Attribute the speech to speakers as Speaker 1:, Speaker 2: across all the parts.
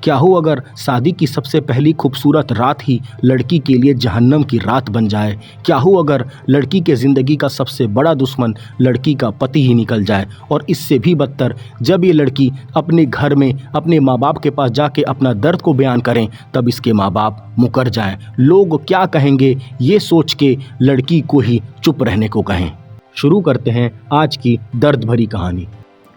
Speaker 1: क्या हो अगर शादी की सबसे पहली खूबसूरत रात ही लड़की के लिए जहन्नम की रात बन जाए। क्या हो अगर लड़की के ज़िंदगी का सबसे बड़ा दुश्मन लड़की का पति ही निकल जाए। और इससे भी बदतर, जब ये लड़की अपने घर में अपने माँ बाप के पास जाके अपना दर्द को बयान करें, तब इसके माँ बाप मुकर जाएं। लोग क्या कहेंगे ये सोच के लड़की को ही चुप रहने को कहें। शुरू करते हैं आज की दर्द भरी कहानी।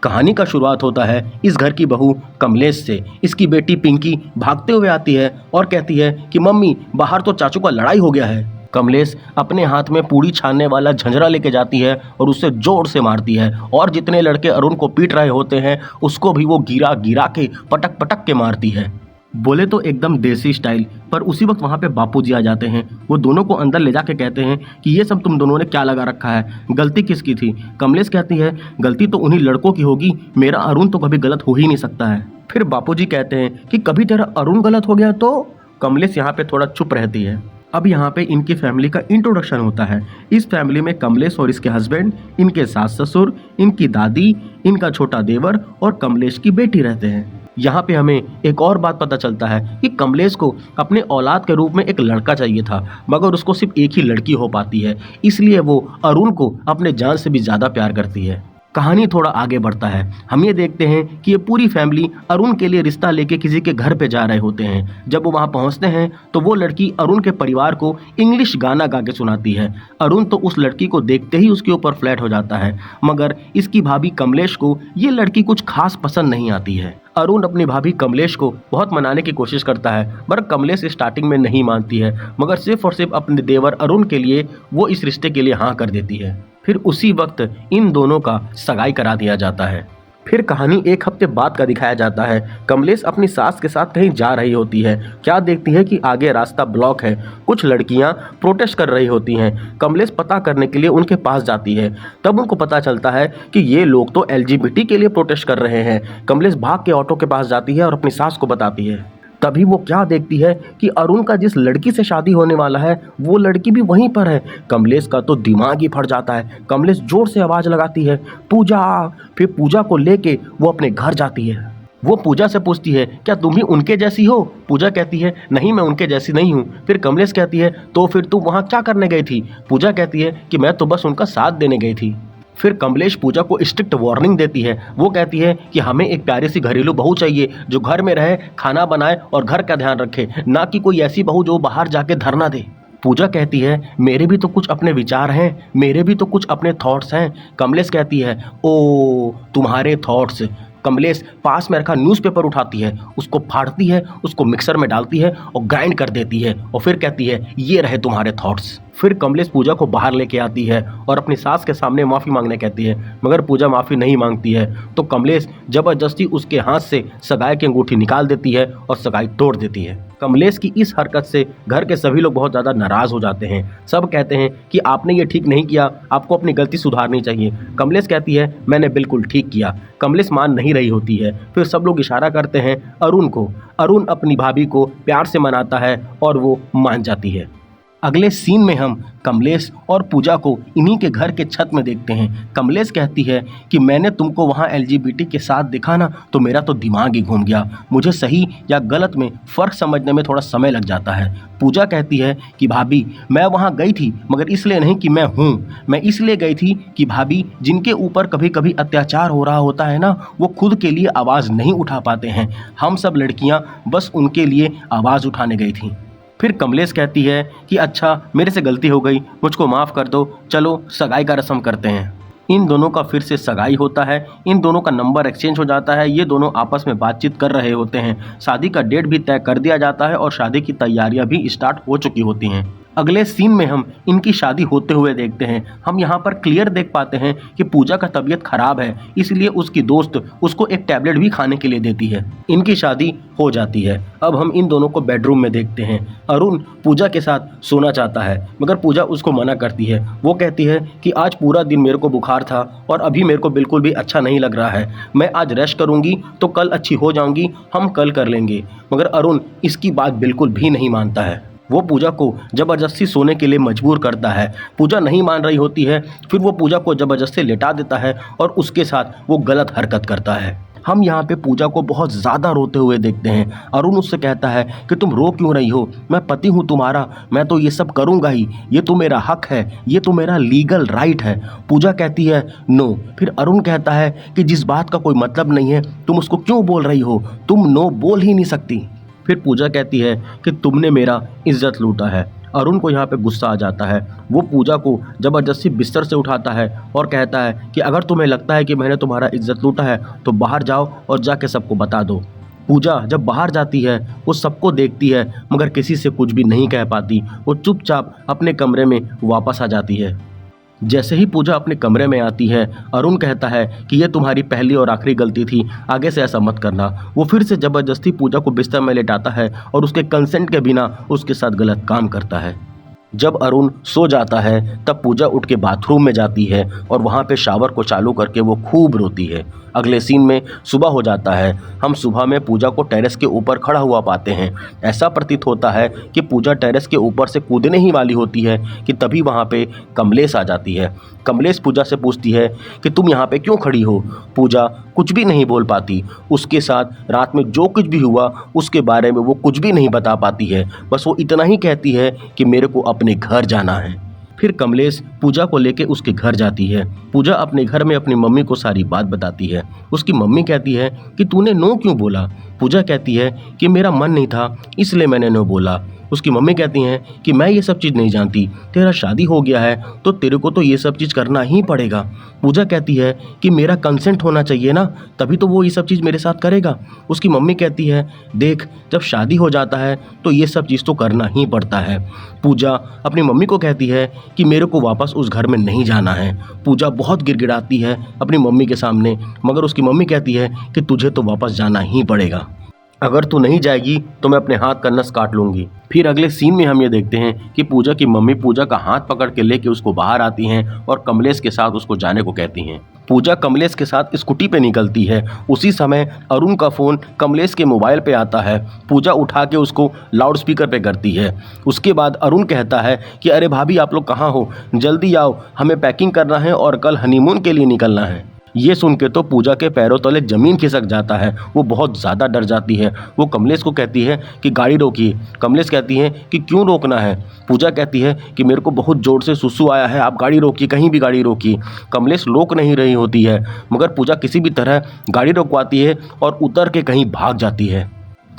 Speaker 1: कहानी का शुरुआत होता है इस घर की बहू कमलेश से। इसकी बेटी पिंकी भागते हुए आती है और कहती है कि मम्मी, बाहर तो चाचू का लड़ाई हो गया है। कमलेश अपने हाथ में पूड़ी छानने वाला झंझरा लेके जाती है और उसे जोर से मारती है, और जितने लड़के अरुण को पीट रहे होते हैं उसको भी वो गिरा गिरा के पटक पटक के मारती है। बोले तो एकदम देसी स्टाइल। पर उसी वक्त वहाँ पे बापूजी आ जाते हैं। वो दोनों को अंदर ले जाके कहते हैं कि ये सब तुम दोनों ने क्या लगा रखा है, गलती किसकी थी। कमलेश कहती है गलती तो उन्हीं लड़कों की होगी, मेरा अरुण तो कभी गलत हो ही नहीं सकता है। फिर बापूजी कहते हैं कि कभी तेरा अरुण गलत हो गया तो। कमलेश यहाँ पे थोड़ा चुप रहती है। अब यहाँ पे इनकी फैमिली का इंट्रोडक्शन होता है। इस फैमिली में कमलेश और इसके हस्बैंड, इनके सास ससुर, इनकी दादी, इनका छोटा देवर और कमलेश की बेटी रहते हैं। यहाँ पे हमें एक और बात पता चलता है कि कमलेश को अपने औलाद के रूप में एक लड़का चाहिए था, मगर उसको सिर्फ एक ही लड़की हो पाती है, इसलिए वो अरुण को अपने जान से भी ज़्यादा प्यार करती है। कहानी थोड़ा आगे बढ़ता है। हम ये देखते हैं कि ये पूरी फैमिली अरुण के लिए रिश्ता लेके किसी के घर पे जा रहे होते हैं। जब वो वहाँ पहुँचते हैं तो वो लड़की अरुण के परिवार को इंग्लिश गाना गा के सुनाती है। अरुण तो उस लड़की को देखते ही उसके ऊपर फ्लैट हो जाता है, मगर इसकी भाभी कमलेश को ये लड़की कुछ खास पसंद नहीं आती है। अरुण अपनी भाभी कमलेश को बहुत मनाने की कोशिश करता है, मगर कमलेश स्टार्टिंग में नहीं मानती है, मगर सिर्फ और सिर्फ अपने देवर अरुण के लिए वो इस रिश्ते के लिए हाँ कर देती है। फिर उसी वक्त इन दोनों का सगाई करा दिया जाता है। फिर कहानी एक हफ्ते बाद का दिखाया जाता है। कमलेश अपनी सास के साथ कहीं जा रही होती है। क्या देखती है कि आगे रास्ता ब्लॉक है। कुछ लड़कियां प्रोटेस्ट कर रही होती हैं। कमलेश पता करने के लिए उनके पास जाती है। तब उनको पता चलता है कि ये लोग तो LGBT के लिए प्रोटेस्ट कर रहे हैं। कमलेश भाग के ऑटो के पास जाती है और अपनी सास को बताती है। तभी वो क्या देखती है कि अरुण का जिस लड़की से शादी होने वाला है वो लड़की भी वहीं पर है। कमलेश का तो दिमाग ही फट जाता है। कमलेश जोर से आवाज़ लगाती है, पूजा। फिर पूजा को लेके वो अपने घर जाती है। वो पूजा से पूछती है क्या तुम भी उनके जैसी हो। पूजा कहती है नहीं, मैं उनके जैसी नहीं हूँ। फिर कमलेश कहती है तो फिर तुम वहाँ क्या करने गई थी। पूजा कहती है कि मैं तो बस उनका साथ देने गई थी। फिर कमलेश पूजा को स्ट्रिक्ट वार्निंग देती है। वो कहती है कि हमें एक प्यारी सी घरेलू बहू चाहिए जो घर में रहे, खाना बनाए और घर का ध्यान रखे, ना कि कोई ऐसी बहू जो बाहर जाके धरना दे। पूजा कहती है मेरे भी तो कुछ अपने विचार हैं, मेरे भी तो कुछ अपने थॉट्स हैं। कमलेश कहती है ओ तुम्हारे थॉट्स। कमलेश पास में रखा न्यूज़पेपर उठाती है, उसको फाड़ती है, उसको मिक्सर में डालती है और ग्राइंड कर देती है, और फिर कहती है ये रहे तुम्हारे थॉट्स। फिर कमलेश पूजा को बाहर लेके आती है और अपनी सास के सामने माफ़ी मांगने कहती है, मगर पूजा माफ़ी नहीं मांगती है। तो कमलेश ज़बरदस्ती उसके हाथ से सगाई की अंगूठी निकाल देती है और सगाई तोड़ देती है। कमलेश की इस हरकत से घर के सभी लोग बहुत ज़्यादा नाराज़ हो जाते हैं। सब कहते हैं कि आपने ये ठीक नहीं किया, आपको अपनी गलती सुधारनी चाहिए। कमलेश कहती है मैंने बिल्कुल ठीक किया। कमलेश मान नहीं रही होती है। फिर सब लोग इशारा करते हैं अरुण को। अरुण अपनी भाभी को प्यार से मनाता है और वो मान जाती है। अगले सीन में हम कमलेश और पूजा को इन्हीं के घर के छत में देखते हैं। कमलेश कहती है कि मैंने तुमको वहाँ LGBT के साथ देखा ना, तो मेरा तो दिमाग ही घूम गया। मुझे सही या गलत में फ़र्क समझने में थोड़ा समय लग जाता है। पूजा कहती है कि भाभी मैं वहाँ गई थी, मगर इसलिए नहीं कि मैं हूँ, मैं इसलिए गई थी कि भाभी जिनके ऊपर कभी कभी अत्याचार हो रहा होता है ना, वो खुद के लिए आवाज़ नहीं उठा पाते हैं। हम सब लड़कियाँ बस उनके लिए आवाज़ उठाने गई थी। फिर कमलेश कहती है कि अच्छा मेरे से गलती हो गई, मुझको माफ़ कर दो, चलो सगाई का रस्म करते हैं। इन दोनों का फिर से सगाई होता है। इन दोनों का नंबर एक्सचेंज हो जाता है। ये दोनों आपस में बातचीत कर रहे होते हैं। शादी का डेट भी तय कर दिया जाता है और शादी की तैयारियां भी स्टार्ट हो चुकी होती हैं। अगले सीन में हम इनकी शादी होते हुए देखते हैं। हम यहाँ पर क्लियर देख पाते हैं कि पूजा का तबीयत खराब है, इसलिए उसकी दोस्त उसको एक टैबलेट भी खाने के लिए देती है। इनकी शादी हो जाती है। अब हम इन दोनों को बेडरूम में देखते हैं। अरुण पूजा के साथ सोना चाहता है, मगर पूजा उसको मना करती है। वो कहती है कि आज पूरा दिन मेरे को बुखार था और अभी मेरे को बिल्कुल भी अच्छा नहीं लग रहा है, मैं आज रेस्ट करूँगी तो कल अच्छी हो जाऊँगी, हम कल कर लेंगे। मगर अरुण इसकी बात बिल्कुल भी नहीं मानता है। वो पूजा को ज़बरदस्ती सोने के लिए मजबूर करता है। पूजा नहीं मान रही होती है। फिर वो पूजा को ज़बरदस्ती लेटा देता है और उसके साथ वो गलत हरकत करता है। हम यहाँ पे पूजा को बहुत ज़्यादा रोते हुए देखते हैं। अरुण उससे कहता है कि तुम रो क्यों रही हो, मैं पति हूँ तुम्हारा, मैं तो ये सब करूँगा ही, ये तो मेरा हक है, ये तो मेरा लीगल राइट है। पूजा कहती है नो। फिर अरुण कहता है कि जिस बात का कोई मतलब नहीं है तुम उसको क्यों बोल रही हो, तुम नो बोल ही नहीं सकती। फिर पूजा कहती है कि तुमने मेरा इज्जत लूटा है। अरुण को यहाँ पे गुस्सा आ जाता है। वो पूजा को ज़बरदस्ती बिस्तर से उठाता है और कहता है कि अगर तुम्हें लगता है कि मैंने तुम्हारा इज्जत लूटा है तो बाहर जाओ और जाके सबको बता दो। पूजा जब बाहर जाती है वो सबको देखती है मगर किसी से कुछ भी नहीं कह पाती। वो चुपचाप अपने कमरे में वापस आ जाती है। जैसे ही पूजा अपने कमरे में आती है अरुण कहता है कि ये तुम्हारी पहली और आखिरी गलती थी, आगे से ऐसा मत करना। वो फिर से ज़बरदस्ती पूजा को बिस्तर में लेटाता है और उसके कंसेंट के बिना उसके साथ गलत काम करता है। जब अरुण सो जाता है तब पूजा उठ के बाथरूम में जाती है और वहाँ पे शावर को चालू करके वो खूब रोती है। अगले सीन में सुबह हो जाता है। हम सुबह में पूजा को टेरेस के ऊपर खड़ा हुआ पाते हैं। ऐसा प्रतीत होता है कि पूजा टेरेस के ऊपर से कूदने ही वाली होती है कि तभी वहाँ पे कमलेश आ जाती है। कमलेश पूजा से पूछती है कि तुम यहाँ पे क्यों खड़ी हो। पूजा कुछ भी नहीं बोल पाती। उसके साथ रात में जो कुछ भी हुआ उसके बारे में वो कुछ भी नहीं बता पाती है। बस वो इतना ही कहती है कि मेरे को अपने घर जाना है। फिर कमलेश पूजा को लेके उसके घर जाती है। पूजा अपने घर में अपनी मम्मी को सारी बात बताती है। उसकी मम्मी कहती है कि तूने नो क्यों बोला। पूजा कहती है कि मेरा मन नहीं था इसलिए मैंने नो बोला। उसकी मम्मी कहती हैं कि मैं ये सब चीज़ नहीं जानती, तेरा शादी हो गया है तो तेरे को तो ये सब चीज़ करना ही पड़ेगा। पूजा कहती है कि मेरा कंसेंट होना चाहिए ना, तभी तो वो ये सब चीज़ मेरे साथ करेगा। उसकी मम्मी कहती है देख जब शादी हो जाता है तो ये सब चीज़ तो करना ही पड़ता है। पूजा अपनी मम्मी को कहती है कि मेरे को वापस उस घर में नहीं जाना है। पूजा बहुत गिड़गिड़ाती है अपनी मम्मी के सामने, मगर उसकी मम्मी कहती है कि तुझे तो वापस जाना ही पड़ेगा, अगर तू नहीं जाएगी तो मैं अपने हाथ का नस काट लूंगी। फिर अगले सीन में हम ये देखते हैं कि पूजा की मम्मी पूजा का हाथ पकड़ के लेके उसको बाहर आती हैं और कमलेश के साथ उसको जाने को कहती हैं। पूजा कमलेश के साथ स्कूटी पे निकलती है। उसी समय अरुण का फ़ोन कमलेश के मोबाइल पे आता है। पूजा उठा के उसको लाउड स्पीकर पे करती है। उसके बाद अरुण कहता है कि अरे भाभी आप लोग कहाँ हो, जल्दी आओ, हमें पैकिंग करना है और कल हनीमून के लिए निकलना है। ये सुन के तो पूजा के पैरों तले जमीन खिसक जाता है। वो बहुत ज़्यादा डर जाती है। वो कमलेश को कहती है कि गाड़ी रोकिए। कमलेश कहती है कि क्यों रोकना है। पूजा कहती है कि मेरे को बहुत ज़ोर से सुसु आया है, आप गाड़ी रोकिए, कहीं भी गाड़ी रोकिए। कमलेश रोक नहीं रही होती है मगर पूजा किसी भी तरह गाड़ी रोकवाती है और उतर के कहीं भाग जाती है।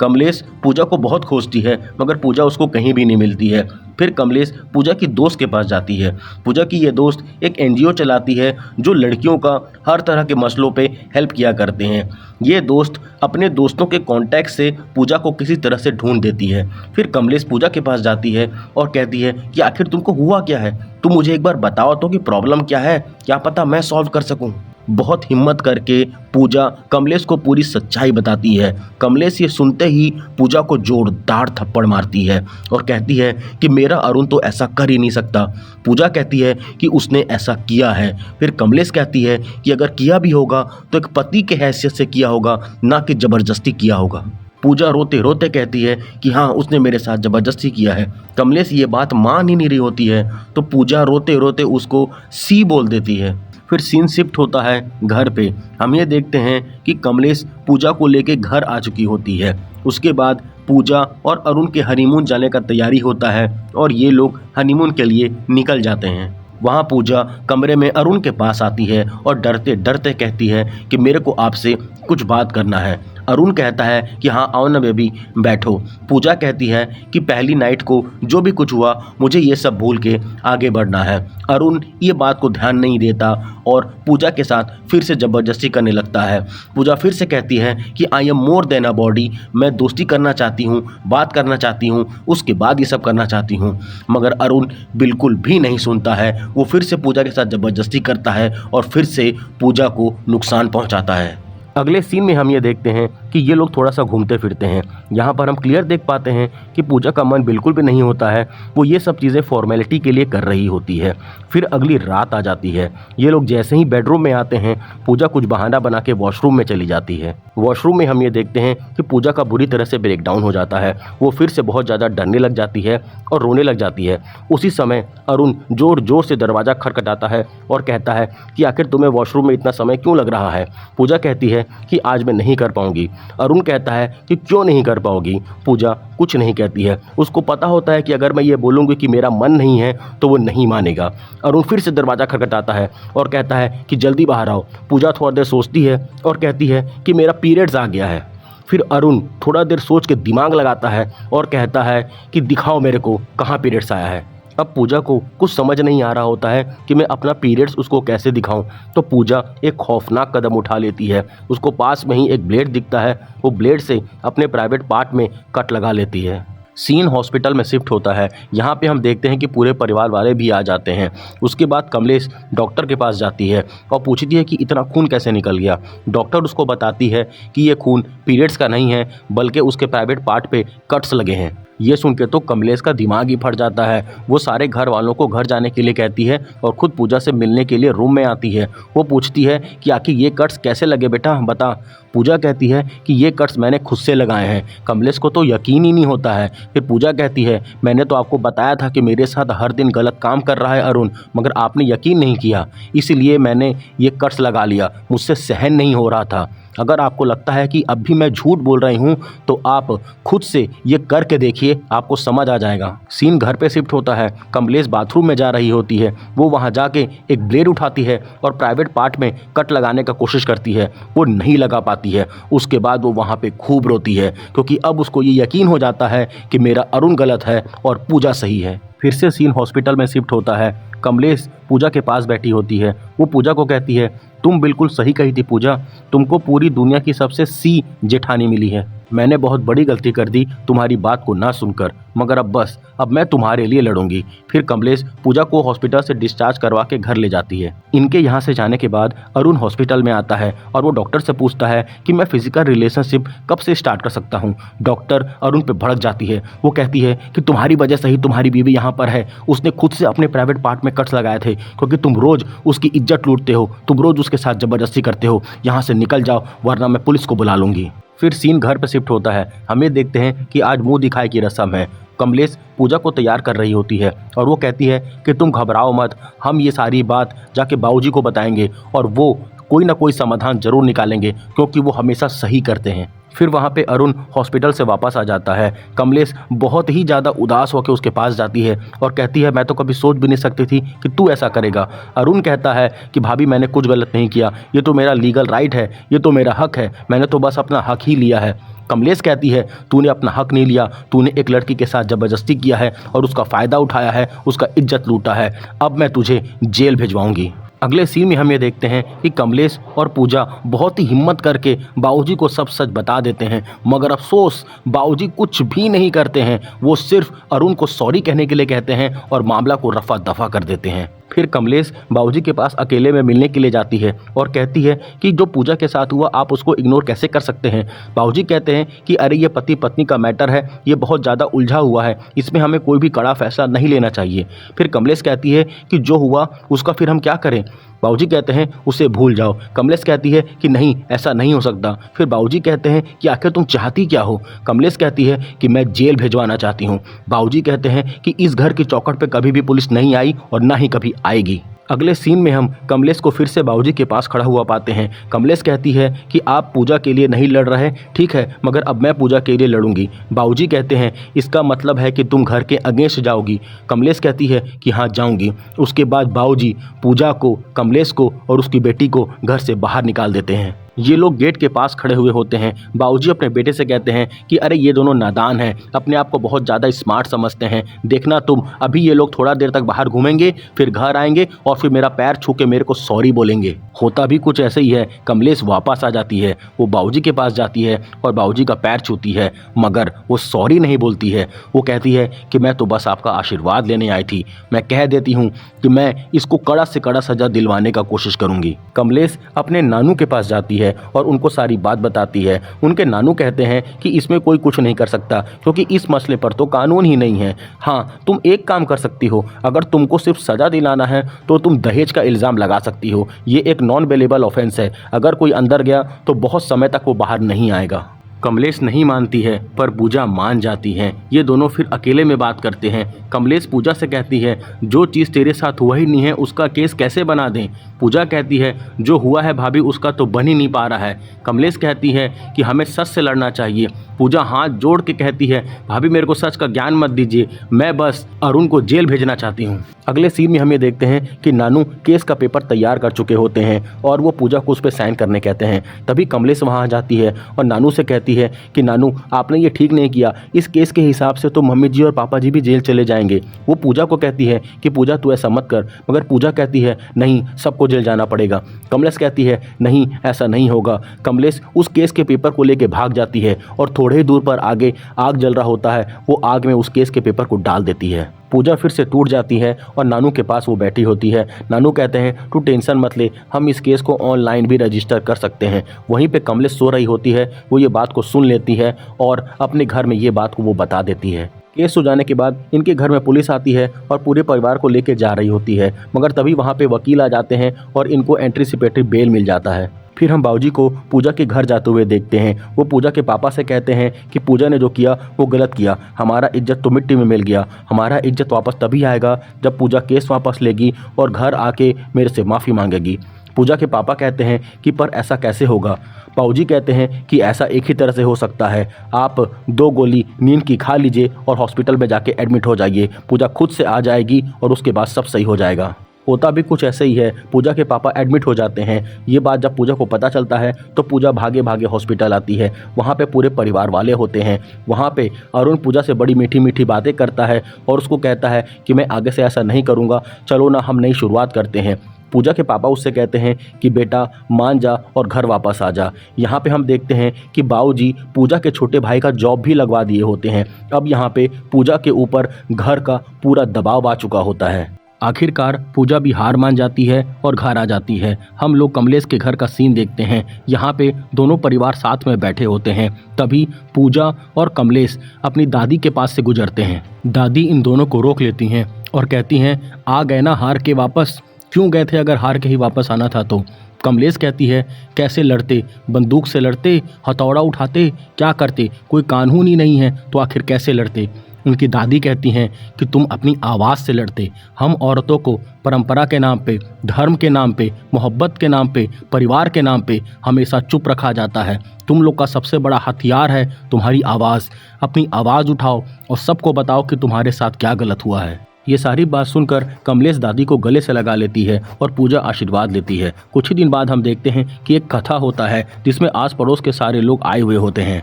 Speaker 1: कमलेश पूजा को बहुत खोजती है मगर पूजा उसको कहीं भी नहीं मिलती है। फिर कमलेश पूजा की दोस्त के पास जाती है। पूजा की ये दोस्त एक एनजीओ चलाती है जो लड़कियों का हर तरह के मसलों पे हेल्प किया करते हैं। ये दोस्त अपने दोस्तों के कांटेक्ट से पूजा को किसी तरह से ढूंढ देती है। फिर कमलेश पूजा के पास जाती है और कहती है कि आखिर तुमको हुआ क्या है, तुम मुझे एक बार बताओ तो कि प्रॉब्लम क्या है, क्या पता मैं सॉल्व कर सकूँ। बहुत हिम्मत करके पूजा कमलेश को पूरी सच्चाई बताती है। कमलेश ये सुनते ही पूजा को जोरदार थप्पड़ मारती है और कहती है कि मेरा अरुण तो ऐसा कर ही नहीं सकता। पूजा कहती है कि उसने ऐसा किया है। फिर कमलेश कहती है कि अगर किया भी होगा तो एक पति के हैसियत से किया होगा, ना कि ज़बरदस्ती किया होगा। पूजा रोते रोते कहती है कि हाँ उसने मेरे साथ ज़बरदस्ती किया है। कमलेश ये बात मान ही नहीं रही होती है तो पूजा रोते रोते उसको सी बोल देती है। फिर सीन शिफ्ट होता है घर पे। हम ये देखते हैं कि कमलेश पूजा को लेके घर आ चुकी होती है। उसके बाद पूजा और अरुण के हनीमून जाने का तैयारी होता है और ये लोग हनीमून के लिए निकल जाते हैं। वहाँ पूजा कमरे में अरुण के पास आती है और डरते डरते कहती है कि मेरे को आपसे कुछ बात करना है। अरुण कहता है कि हाँ आओ ना बेबी बैठो। पूजा कहती है कि पहली नाइट को जो भी कुछ हुआ मुझे ये सब भूल के आगे बढ़ना है। अरुण ये बात को ध्यान नहीं देता और पूजा के साथ फिर से ज़बरदस्ती करने लगता है। पूजा फिर से कहती है कि I am more than a body, मैं दोस्ती करना चाहती हूँ, बात करना चाहती हूँ, उसके बाद ये सब करना चाहती हूँ। मगर अरुण बिल्कुल भी नहीं सुनता है। वो फिर से पूजा के साथ ज़बरदस्ती करता है और फिर से पूजा को नुकसान पहुँचाता है। अगले सीन में हम ये देखते हैं कि ये लोग थोड़ा सा घूमते फिरते हैं। यहाँ पर हम क्लियर देख पाते हैं कि पूजा का मन बिल्कुल भी नहीं होता है, वो ये सब चीज़ें फॉर्मेलिटी के लिए कर रही होती है। फिर अगली रात आ जाती है। ये लोग जैसे ही बेडरूम में आते हैं, पूजा कुछ बहाना बना के वॉशरूम में चली जाती है। वॉशरूम में हम ये देखते हैं कि पूजा का बुरी तरह से ब्रेकडाउन हो जाता है। वो फिर से बहुत ज़्यादा डरने लग जाती है और रोने लग जाती है। उसी समय अरुण जोर जोर से दरवाज़ा खटखटाता है और कहता है कि आखिर तुम्हें वॉशरूम में इतना समय क्यों लग रहा है। पूजा कहती है कि आज मैं नहीं कर पाऊंगी। अरुण कहता है कि क्यों नहीं कर पाओगी। पूजा कुछ नहीं कहती है। उसको पता होता है कि अगर मैं ये बोलूँगी कि मेरा मन नहीं है तो वो नहीं मानेगा। अरुण फिर से दरवाज़ा खटखटाता है और कहता है कि जल्दी बाहर आओ। पूजा थोड़ा देर सोचती है और कहती है कि मेरा पीरियड्स आ गया है। फिर अरुण थोड़ा देर सोच के दिमाग लगाता है और कहता है कि दिखाओ मेरे को कहाँ पीरियड्स आया है। अब पूजा को कुछ समझ नहीं आ रहा होता है कि मैं अपना पीरियड्स उसको कैसे दिखाऊं। तो पूजा एक खौफनाक कदम उठा लेती है। उसको पास में ही एक ब्लेड दिखता है, वो ब्लेड से अपने प्राइवेट पार्ट में कट लगा लेती है। सीन हॉस्पिटल में शिफ्ट होता है। यहाँ पे हम देखते हैं कि पूरे परिवार वाले भी आ जाते हैं। उसके बाद कमलेश डॉक्टर के पास जाती है और पूछती है कि इतना खून कैसे निकल गया। डॉक्टर उसको बताती है कि ये खून पीरियड्स का नहीं है, बल्कि उसके प्राइवेट पार्ट पे कट्स लगे हैं। ये सुन के तो कमलेश का दिमाग ही फट जाता है। वो सारे घर वालों को घर जाने के लिए कहती है और खुद पूजा से मिलने के लिए रूम में आती है। वो पूछती है कि आखिर ये कट्स कैसे लगे बेटा, बता। पूजा कहती है कि ये कट्स मैंने खुद से लगाए हैं। कमलेश को तो यकीन ही नहीं होता है। फिर पूजा कहती है मैंने तो आपको बताया था कि मेरे साथ हर दिन गलत काम कर रहा है अरुण, मगर आपने यकीन नहीं किया, इसलिए मैंने ये कट्स लगा लिया। मुझसे सहन नहीं हो रहा था। अगर आपको लगता है कि अब भी मैं झूठ बोल रही हूँ तो आप खुद से ये करके देखिए, आपको समझ आ जाएगा। सीन घर पे शिफ्ट होता है। कमलेश बाथरूम में जा रही होती है। वो वहाँ जाके एक ब्लेड उठाती है और प्राइवेट पार्ट में कट लगाने का कोशिश करती है। वो नहीं लगा पाती है। उसके बाद वो वहाँ पे खूब रोती है, क्योंकि अब उसको ये यकीन हो जाता है कि मेरा अरुण गलत है और पूजा सही है। फिर से सीन हॉस्पिटल में शिफ्ट होता है। कमलेश पूजा के पास बैठी होती है। वो पूजा को कहती है तुम बिल्कुल सही कही थी पूजा, तुमको पूरी दुनिया की सबसे सी जेठानी मिली है। मैंने बहुत बड़ी गलती कर दी तुम्हारी बात को ना सुनकर, मगर अब मैं तुम्हारे लिए लड़ूंगी। फिर कमलेश पूजा को हॉस्पिटल से डिस्चार्ज करवा के घर ले जाती है। इनके यहाँ से जाने के बाद अरुण हॉस्पिटल में आता है और वो डॉक्टर से पूछता है कि मैं फिजिकल रिलेशनशिप कब से स्टार्ट कर सकता हूँ। डॉक्टर अरुण पे भड़क जाती है। वो कहती है कि तुम्हारी वजह से ही तुम्हारी बीवी यहाँ पर है। उसने खुद से अपने प्राइवेट पार्ट में कट्स लगाए थे, क्योंकि तुम रोज उसकी इज्जत लूटते हो, तुम रोज उसके साथ जबरदस्ती करते हो। यहाँ से निकल जाओ वरना मैं पुलिस को बुला लूंगी। फिर सीन घर पर शिफ्ट होता है। हम ये देखते हैं कि आज मुंह दिखाई की रस्म है। कमलेश पूजा को तैयार कर रही होती है और वो कहती है कि तुम घबराओ मत, हम ये सारी बात जाके बाबूजी को बताएंगे और वो कोई ना कोई समाधान जरूर निकालेंगे, क्योंकि वो हमेशा सही करते हैं। फिर वहाँ पे अरुण हॉस्पिटल से वापस आ जाता है। कमलेश बहुत ही ज़्यादा उदास होकर उसके पास जाती है और कहती है मैं तो कभी सोच भी नहीं सकती थी कि तू ऐसा करेगा। अरुण कहता है कि भाभी मैंने कुछ गलत नहीं किया, ये तो मेरा लीगल राइट है, ये तो मेरा हक है, मैंने तो बस अपना हक ही लिया है। कमलेश कहती है तूने अपना हक नहीं लिया, तूने एक लड़की के साथ जबरदस्ती किया है और उसका फ़ायदा उठाया है, उसका इज्जत लूटा है। अब मैं तुझे जेल भिजवाऊंगी। अगले सीन में हम ये देखते हैं कि कमलेश और पूजा बहुत ही हिम्मत करके बाबूजी को सब सच बता देते हैं, मगर अफसोस बाबूजी कुछ भी नहीं करते हैं। वो सिर्फ अरुण को सॉरी कहने के लिए कहते हैं और मामला को रफा दफा कर देते हैं। फिर कमलेश बाबूजी के पास अकेले में मिलने के लिए जाती है और कहती है कि जो पूजा के साथ हुआ आप उसको इग्नोर कैसे कर सकते हैं। बाबूजी कहते हैं कि अरे ये पति पत्नी का मैटर है, ये बहुत ज़्यादा उलझा हुआ है, इसमें हमें कोई भी कड़ा फैसला नहीं लेना चाहिए। फिर कमलेश कहती है कि जो हुआ उसका फिर हम क्या करें। बाबूजी कहते हैं उसे भूल जाओ। कमलेश कहती है कि नहीं, ऐसा नहीं हो सकता। फिर बाबूजी कहते हैं कि आखिर तुम चाहती क्या हो। कमलेश कहती है कि मैं जेल भिजवाना चाहती हूँ। बाबूजी कहते हैं कि इस घर की चौखट पे कभी भी पुलिस नहीं आई और ना ही कभी आएगी। अगले सीन में हम कमलेश को फिर से बाबूजी के पास खड़ा हुआ पाते हैं। कमलेश कहती है कि आप पूजा के लिए नहीं लड़ रहे, ठीक है, मगर अब मैं पूजा के लिए लड़ूंगी। बाबूजी कहते हैं इसका मतलब है कि तुम घर के अगेंस्ट जाओगी। कमलेश कहती है कि हाँ जाऊंगी। उसके बाद बाबूजी पूजा को, कमलेश को और उसकी बेटी को घर से बाहर निकाल देते हैं। ये लोग गेट के पास खड़े हुए होते हैं। बाबूजी अपने बेटे से कहते हैं कि अरे ये दोनों नादान हैं, अपने आप को बहुत ज़्यादा स्मार्ट समझते हैं। देखना तुम, अभी ये लोग थोड़ा देर तक बाहर घूमेंगे, फिर घर आएंगे और फिर मेरा पैर छू के मेरे को सॉरी बोलेंगे। होता भी कुछ ऐसे ही है। कमलेश वापस आ जाती है। वो बाबूजी के पास जाती है और बाबूजी का पैर छूती है, मगर वो सॉरी नहीं बोलती है। वो कहती है कि मैं तो बस आपका आशीर्वाद लेने आई थी। मैं कह देती हूँ कि मैं इसको कड़ा से कड़ा सजा दिलवाने का कोशिश करूँगी। कमलेश अपने नानू के पास जाती है है और उनको सारी बात बताती है। उनके नानू कहते हैं कि इसमें कोई कुछ नहीं कर सकता क्योंकि इस मसले पर तो कानून ही नहीं है। हाँ, तुम एक काम कर सकती हो, अगर तुमको सिर्फ सज़ा दिलाना है तो तुम दहेज का इल्ज़ाम लगा सकती हो। ये एक नॉन बेलेबल ऑफेंस है, अगर कोई अंदर गया तो बहुत समय तक वो बाहर नहीं आएगा। कमलेश नहीं मानती है पर पूजा मान जाती है। ये दोनों फिर अकेले में बात करते हैं। कमलेश पूजा से कहती है जो चीज़ तेरे साथ हुआ ही नहीं है उसका केस कैसे बना दें। पूजा कहती है जो हुआ है भाभी उसका तो बन ही नहीं पा रहा है। कमलेश कहती है कि हमें सच से लड़ना चाहिए। पूजा हाथ जोड़ के कहती है भाभी मेरे को सच का ज्ञान मत दीजिए, मैं बस अरुण को जेल भेजना चाहती हूँ। अगले सीन में हम ये देखते हैं कि नानू केस का पेपर तैयार कर चुके होते हैं और वो पूजा को उस पर साइन करने कहते हैं। तभी कमलेश वहाँ आ जाती है और नानू से कहती है कि नानू आपने ये ठीक नहीं किया, इस केस के हिसाब से तो मम्मी जी और पापा जी भी जेल चले जाएंगे। वो पूजा को कहती है कि पूजा तू ऐसा मत कर, मगर पूजा कहती है नहीं सबको जेल जाना पड़ेगा। कमलेश कहती है नहीं ऐसा नहीं होगा। कमलेश उस केस के पेपर को लेकर भाग जाती है और थोड़े ही दूर पर आगे आग जल रहा होता है, वो आग में उस केस के पेपर को डाल देती है। पूजा फिर से टूट जाती है और नानू के पास वो बैठी होती है। नानू कहते हैं तू टेंशन मत ले, हम इस केस को ऑनलाइन भी रजिस्टर कर सकते हैं। वहीं पे कमलेश सो रही होती है, वो ये बात को सुन लेती है और अपने घर में ये बात को वो बता देती है। केस हो जाने के बाद इनके घर में पुलिस आती है और पूरे परिवार को लेके जा रही होती है, मगर तभी वहाँ पे वकील आ जाते हैं और इनको एंटीसिपेटरी बेल मिल जाता है। फिर हम बाबूजी को पूजा के घर जाते हुए देखते हैं। वो पूजा के पापा से कहते हैं कि पूजा ने जो किया वो गलत किया, हमारा इज्जत तो मिट्टी में मिल गया, हमारा इज्जत वापस तभी आएगा जब पूजा केस वापस लेगी और घर आके मेरे से माफ़ी मांगेगी। पूजा के पापा कहते हैं कि पर ऐसा कैसे होगा। बाबूजी कहते हैं कि ऐसा एक ही तरह से हो सकता है, आप 2 गोली नींद की खा लीजिए और हॉस्पिटल में जाके एडमिट हो जाइए, पूजा खुद से आ जाएगी और उसके बाद सब सही हो जाएगा। होता भी कुछ ऐसे ही है, पूजा के पापा एडमिट हो जाते हैं। ये बात जब पूजा को पता चलता है तो पूजा भागे भागे हॉस्पिटल आती है। वहाँ पे पूरे परिवार वाले होते हैं। वहाँ पे अरुण पूजा से बड़ी मीठी मीठी बातें करता है और उसको कहता है कि मैं आगे से ऐसा नहीं करूँगा, चलो ना हम नई शुरुआत करते हैं। पूजा के पापा उससे कहते हैं कि बेटा मान जा और घर वापस आ जा। यहाँ पे हम देखते हैं कि बाऊजी पूजा के छोटे भाई का जॉब भी लगवा दिए होते हैं। अब यहाँ पे पूजा के ऊपर घर का पूरा दबाव आ चुका होता है। आखिरकार पूजा भी हार मान जाती है और घर आ जाती है। हम लोग कमलेश के घर का सीन देखते हैं। यहाँ पे दोनों परिवार साथ में बैठे होते हैं। तभी पूजा और कमलेश अपनी दादी के पास से गुजरते हैं। दादी इन दोनों को रोक लेती हैं और कहती हैं आ गए ना हार के वापस, क्यों गए थे अगर हार के ही वापस आना था तो। कमलेश कहती है कैसे लड़ते, बंदूक से लड़ते, हथौड़ा उठाते, क्या करते, कोई कानून ही नहीं है तो आखिर कैसे लड़ते। उनकी दादी कहती हैं कि तुम अपनी आवाज़ से लड़ते, हम औरतों को परंपरा के नाम पे, धर्म के नाम पे, मोहब्बत के नाम पे, परिवार के नाम पे हमेशा चुप रखा जाता है। तुम लोग का सबसे बड़ा हथियार है तुम्हारी आवाज़। अपनी आवाज़ उठाओ और सबको बताओ कि तुम्हारे साथ क्या गलत हुआ है। ये सारी बात सुनकर कमलेश दादी को गले से लगा लेती है और पूजा आशीर्वाद लेती है। कुछ ही दिन बाद हम देखते हैं कि एक कथा होता है जिसमें आस पड़ोस के सारे लोग आए हुए होते हैं।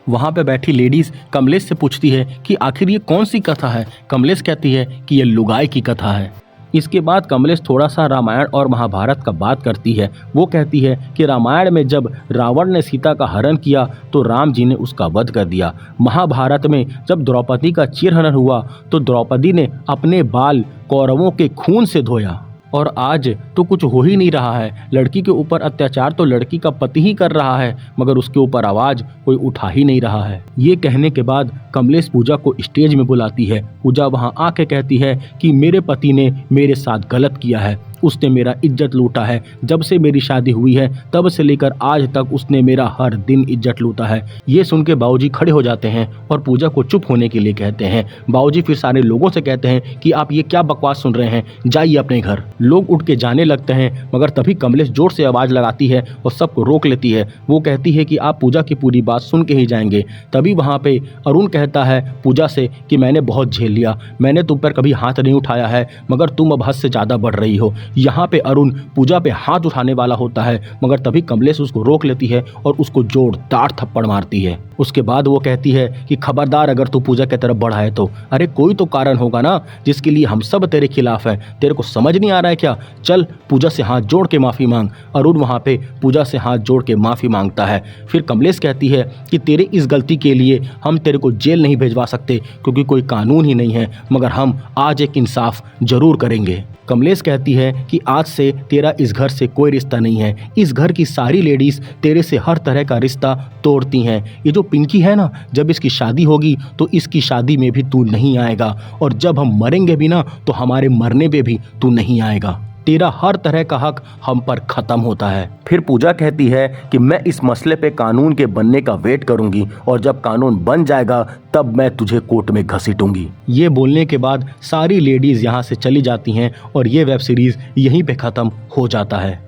Speaker 1: वहाँ पे बैठी लेडीज़ कमलेश से पूछती है कि आखिर ये कौन सी कथा है। कमलेश कहती है कि ये लुगाई की कथा है। इसके बाद कमलेश थोड़ा सा रामायण और महाभारत का बात करती है। वो कहती है कि रामायण में जब रावण ने सीता का हरण किया तो राम जी ने उसका वध कर दिया। महाभारत में जब द्रौपदी का चीरहरण हुआ तो द्रौपदी ने अपने बाल कौरवों के खून से धोया। और आज तो कुछ हो ही नहीं रहा है। लड़की के ऊपर अत्याचार तो लड़की का पति ही कर रहा है, मगर उसके ऊपर आवाज़ कोई उठा ही नहीं रहा है। ये कहने के बाद कमलेश पूजा को स्टेज में बुलाती है। पूजा वहाँ आके कहती है कि मेरे पति ने मेरे साथ गलत किया है, उसने मेरा इज्जत लूटा है। जब से मेरी शादी हुई है तब से लेकर आज तक उसने मेरा हर दिन इज्जत लूटा है। ये सुन के बाबूजी खड़े हो जाते हैं और पूजा को चुप होने के लिए कहते हैं। बाबूजी फिर सारे लोगों से कहते हैं कि आप ये क्या बकवास सुन रहे हैं, जाइए अपने घर। लोग उठ के जाने लगते हैं, मगर तभी कमलेश जोर से आवाज़ लगाती है और सबको रोक लेती है। वो कहती है कि आप पूजा की पूरी बात सुन के ही जाएंगे। तभी वहाँ पे अरुण कहता है पूजा से कि मैंने बहुत झेल लिया, मैंने तुम पर कभी हाथ नहीं उठाया है, मगर तुम अब हद से ज़्यादा बढ़ रही हो। यहाँ पे अरुण पूजा पे हाथ उठाने वाला होता है, मगर तभी कमलेश उसको रोक लेती है और उसको जोरदार थप्पड़ मारती है। उसके बाद वो कहती है कि खबरदार अगर तू पूजा की तरफ बढ़ा है तो। अरे कोई तो कारण होगा ना जिसके लिए हम सब तेरे खिलाफ हैं, तेरे को समझ नहीं आ रहा है क्या? चल पूजा से हाथ जोड़ के माफ़ी मांग। अरुण वहाँ पे पूजा से हाथ जोड़ के माफ़ी मांगता है। फिर कमलेश कहती है कि तेरे इस गलती के लिए हम तेरे को जेल नहीं भिजवा सकते क्योंकि कोई कानून ही नहीं है, मगर हम आज एक इंसाफ जरूर करेंगे। कमलेश कहती है कि आज से तेरा इस घर से कोई रिश्ता नहीं है, इस घर की सारी लेडीज़ तेरे से हर तरह का रिश्ता तोड़ती हैं। ये जो पिंकी है ना, जब इसकी शादी होगी तो इसकी शादी में भी तू नहीं आएगा, और जब हम मरेंगे भी ना तो हमारे मरने पे भी तू नहीं आएगा। तेरा हर तरह का हक हम पर खत्म होता है। फिर पूजा कहती है कि मैं इस मसले पे कानून के बनने का वेट करूंगी, और जब कानून बन जाएगा तब मैं तुझे कोर्ट में घसीटूंगी। ये बोलने के बाद सारी लेडीज यहाँ से चली जाती हैं और ये वेब सीरीज यहीं पे खत्म हो जाता है।